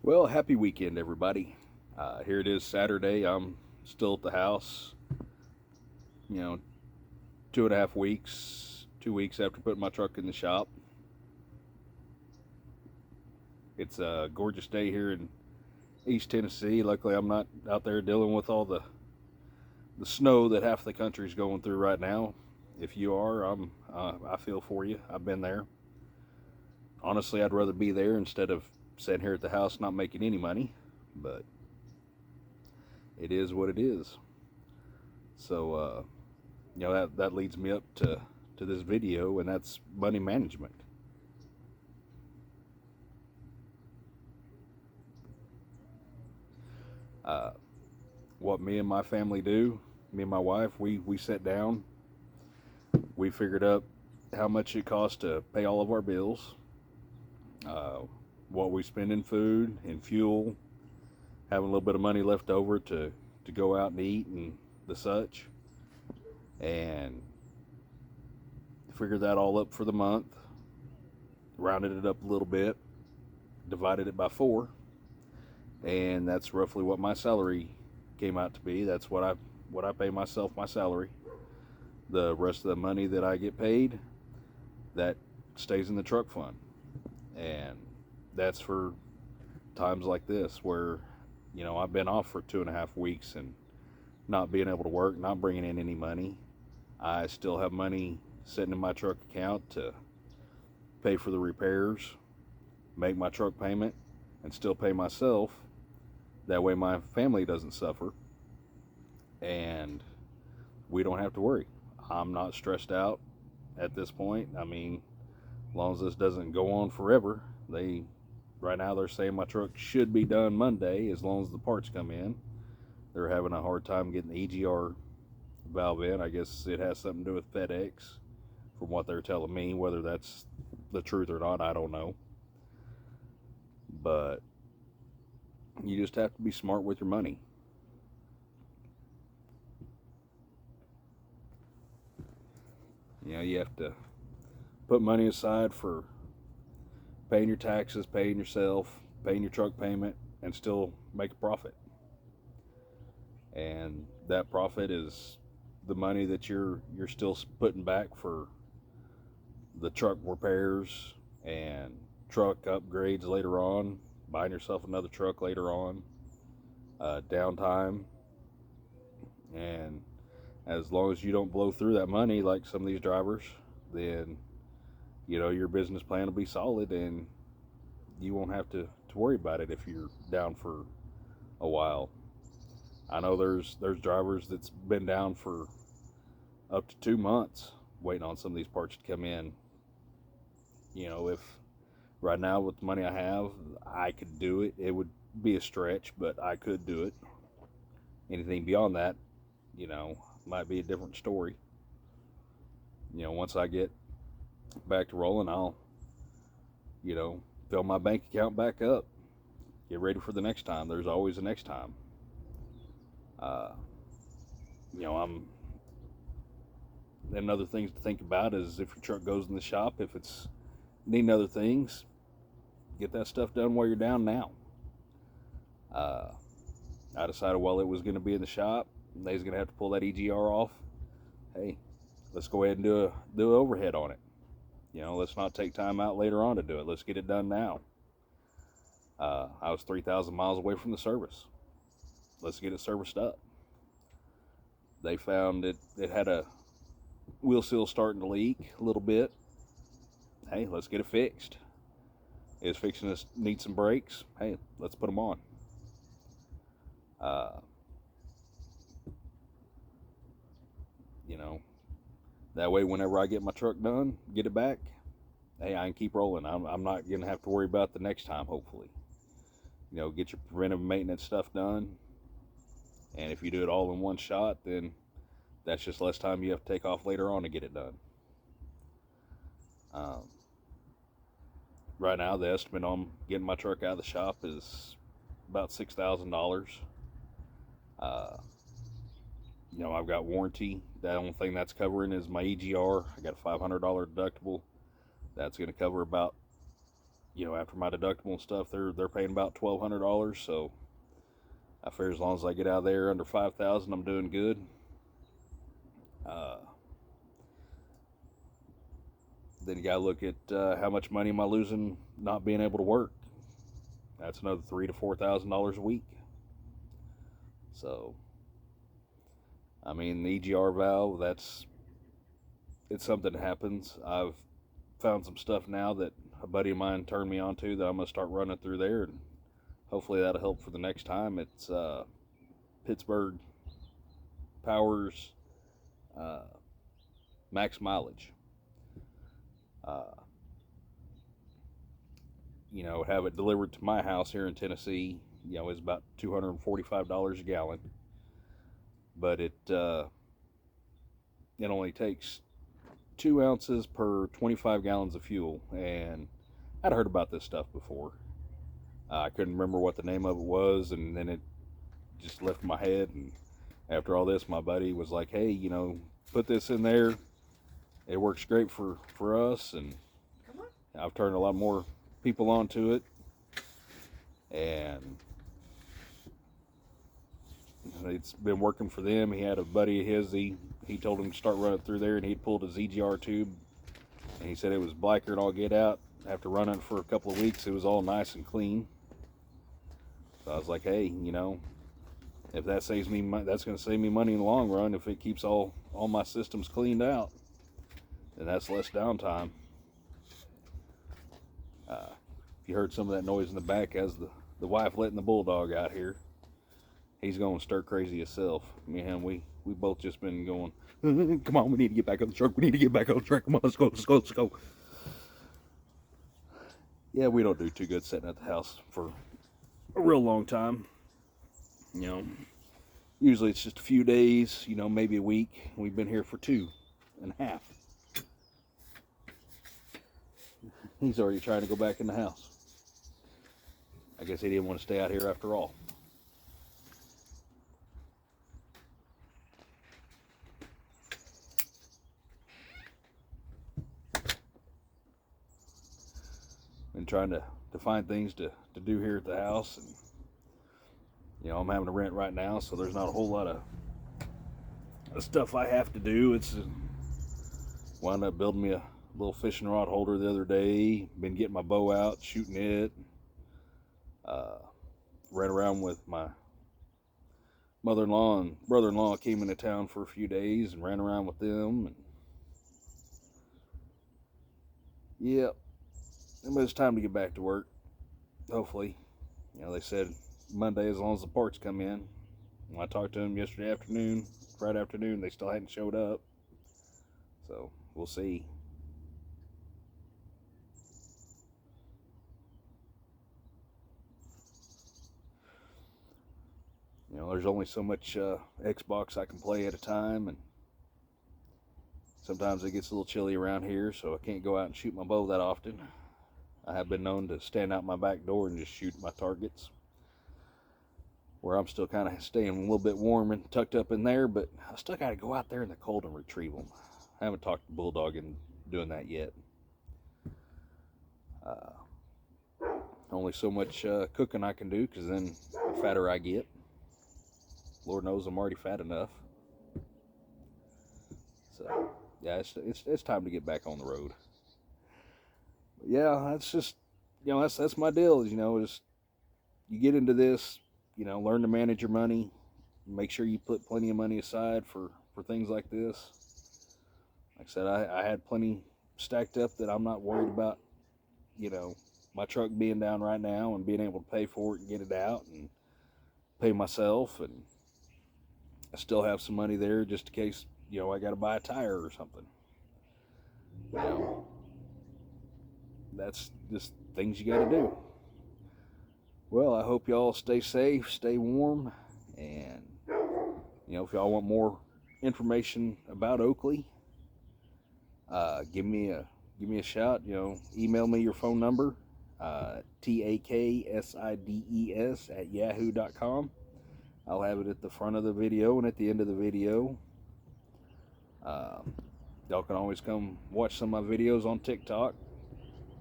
Well, happy weekend, everybody. Here it is Saturday. I'm still at the house, you know, 2.5 weeks, 2 weeks after putting my truck in the shop. It's a gorgeous day here in East Tennessee. Luckily, I'm not out there dealing with all the snow that half the country's going through right now. If you are, I feel for you. I've been there. Honestly, I'd rather be there instead of sitting here at the house not making any money, but it is what it is. So, that leads me up to this video, and that's money management. Uh, what me and my family do, me and my wife, we sat down, we figured up how much it costs to pay all of our bills, uh, what we spend in food and fuel, having a little bit of money left over to go out and eat and the such, and figured that all up for the month, rounded it up a little bit, divided it by four, and that's roughly what my salary came out to be. That's what I pay myself, my salary. The rest of the money that I get paid, that stays in the truck fund, and that's for times like this where I've been off for 2.5 weeks and not being able to work, not bringing in any money. I still have money sitting in my truck account to pay for the repairs, make my truck payment, and still pay myself. That way my family doesn't suffer and we don't have to worry. I'm not stressed out at this point. I mean, as long as this doesn't go on forever, right now they're saying my truck should be done Monday as long as the parts come in. They're having a hard time getting the EGR valve in. I guess it has something to do with FedEx, from what they're telling me. Whether that's the truth or not, I don't know. But you just have to be smart with your money. You have to put money aside for paying your taxes, paying yourself, paying your truck payment, and still make a profit. And that profit is the money that you're still putting back for the truck repairs and truck upgrades later on, buying yourself another truck later on, downtime. And as long as you don't blow through that money like some of these drivers, then your business plan will be solid and you won't have to worry about it if you're down for a while. I know there's drivers that's been down for up to 2 months waiting on some of these parts to come in. If right now with the money I have, I could do it. It would be a stretch, but I could do it. Anything beyond that, might be a different story. Once I get back to rolling, I'll, fill my bank account back up. Get ready for the next time. There's always a next time. Uh, I'm. And other things to think about is if your truck goes in the shop, if it's needing other things, get that stuff done while you're down now. I decided while it was going to be in the shop, they was going to have to pull that EGR off. Hey, let's go ahead and do an overhead on it. Let's not take time out later on to do it. Let's get it done now. I was 3,000 miles away from the service. Let's get it serviced up. They found it had a wheel seal starting to leak a little bit. Hey, let's get it fixed. It's fixing to need some brakes. Hey, let's put them on. That way whenever I get my truck done, get it back, hey, I can keep rolling. I'm not going to have to worry about the next time, hopefully. Get your preventive maintenance stuff done. And if you do it all in one shot, then that's just less time you have to take off later on to get it done. Right now, the estimate on getting my truck out of the shop is about $6,000. I've got warranty. The only thing that's covering is my EGR. I got a $500 deductible. That's going to cover about, after my deductible and stuff, they're paying about $1,200. So I figure as long as I get out of there under 5,000, I'm doing good. Then you gotta look at how much money am I losing not being able to work. That's another $3,000 to $4,000 a week. So, I mean, the EGR valve, it's something that happens. I've found some stuff now that a buddy of mine turned me on to that I'm gonna start running through there, and hopefully that'll help for the next time. It's Pittsburgh Powers max mileage. Have it delivered to my house here in Tennessee. It's about $245 a gallon, but it only takes 2 ounces per 25 gallons of fuel. And I'd heard about this stuff before. I couldn't remember what the name of it was, and then it just left my head. And after all this, my buddy was like, "Hey, put this in there. It works great for us." And I've turned a lot more people onto it, and it's been working for them. He had a buddy of his, he told him to start running through there, and he'd pulled his EGR tube, and he said it was blacker than all get out. After running for a couple of weeks, it was all nice and clean. So I was like, hey, if that saves me money, that's going to save me money in the long run. If it keeps all my systems cleaned out, then that's less downtime. If you heard some of that noise in the back, as the wife letting the bulldog out here, he's going stir crazy himself. Me and him, we both just been going, come on, we need to get back on the truck. We need to get back on the truck. Come on, let's go. Yeah, we don't do too good sitting at the house for a real long time. Usually it's just a few days, maybe a week. We've been here for 2.5. He's already trying to go back in the house. I guess he didn't want to stay out here after all. Been trying to find things to do here at the house, and I'm having to rent right now, so there's not a whole lot of stuff I have to do. It's wound up building me a little fishing rod holder the other day. Been getting my bow out, shooting it. Ran around with my mother-in-law and brother-in-law. Came into town for a few days and ran around with them. And yeah, but it's time to get back to work. Hopefully, they said Monday as long as the parts come in. When I talked to them Friday afternoon, they still hadn't showed up. So we'll see. There's only so much Xbox I can play at a time, and sometimes it gets a little chilly around here, so I can't go out and shoot my bow that often. I have been known to stand out my back door and just shoot my targets, where I'm still kind of staying a little bit warm and tucked up in there, but I still got to go out there in the cold and retrieve them. I haven't talked to Bulldog into doing that yet. Only so much cooking I can do, because then the fatter I get. Lord knows I'm already fat enough. So yeah, it's time to get back on the road. But yeah, that's just that's my deal. Just you get into this, learn to manage your money. Make sure you put plenty of money aside for things like this. Like I said, I had plenty stacked up that I'm not worried about, my truck being down right now and being able to pay for it and get it out and pay myself. And I still have some money there just in case, I got to buy a tire or something. That's just things you got to do. Well, I hope y'all stay safe, stay warm, and if y'all want more information about Oakley, give me a shout. Email me your phone number, taksides@yahoo.com. I'll have it at the front of the video and at the end of the video. Y'all can always come watch some of my videos on TikTok.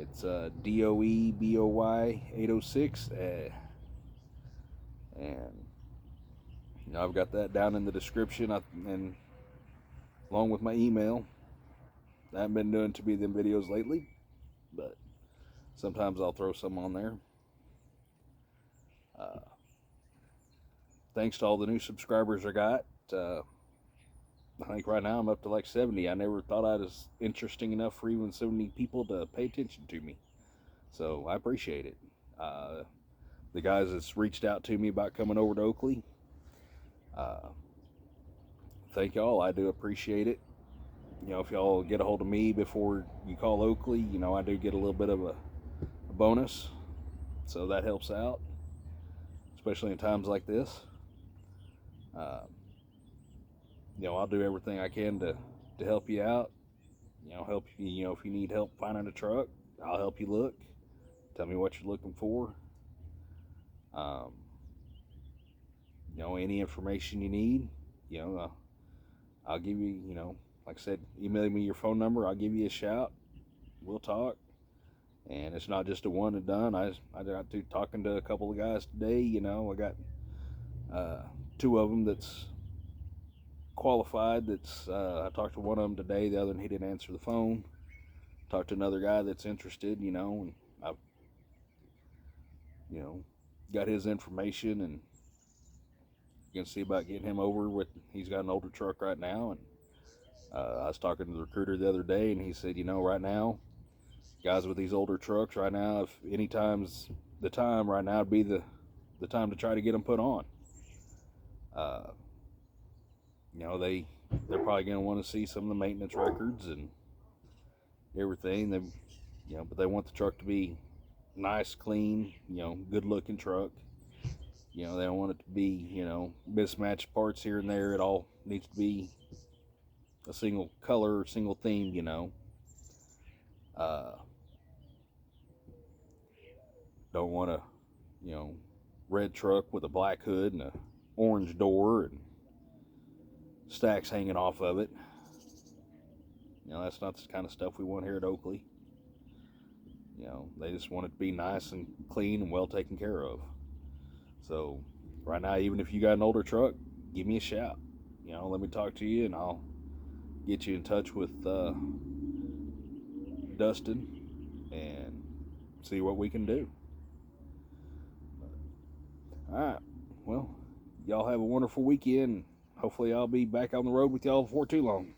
It's DOEBOY 806, and I've got that down in the description, and along with my email. I haven't been doing too many of them videos lately, but sometimes I'll throw some on there. Thanks to all the new subscribers I got. I think right now I'm up to like 70. I never thought I was interesting enough for even so many people to pay attention to me. So I appreciate it. The guys that's reached out to me about coming over to Oakley, thank y'all. I do appreciate it. If y'all get a hold of me before you call Oakley, I do get a little bit of a bonus. So that helps out, especially in times like this. I'll do everything I can to help you out. Help you, if you need help finding a truck, I'll help you look. Tell me what you're looking for. Any information you need, I'll give you, like I said, email me your phone number. I'll give you a shout. We'll talk. And it's not just a one and done. I got to talking to a couple of guys today. I got two of them that's qualified. I talked to one of them today. The other one, he didn't answer the phone. Talked to another guy that's interested. And I've got his information, and you can see about getting him over with. He's got an older truck right now, and I was talking to the recruiter the other day, and he said, right now, guys with these older trucks right now, if any time's the time right now, would be the time to try to get them put on. They're probably going to want to see some of the maintenance records and everything. But they want the truck to be nice, clean, good looking truck. They don't want it to be, mismatched parts here and there. It all needs to be a single color, single theme, don't want a, red truck with a black hood and a orange door and stacks hanging off of it. That's not the kind of stuff we want here at Oakley. They just want it to be nice and clean and well taken care of. So right now, even if you got an older truck, give me a shout. Let me talk to you, and I'll get you in touch with Dustin and see what we can do. All right. Well, y'all have a wonderful weekend. Hopefully I'll be back on the road with y'all before too long.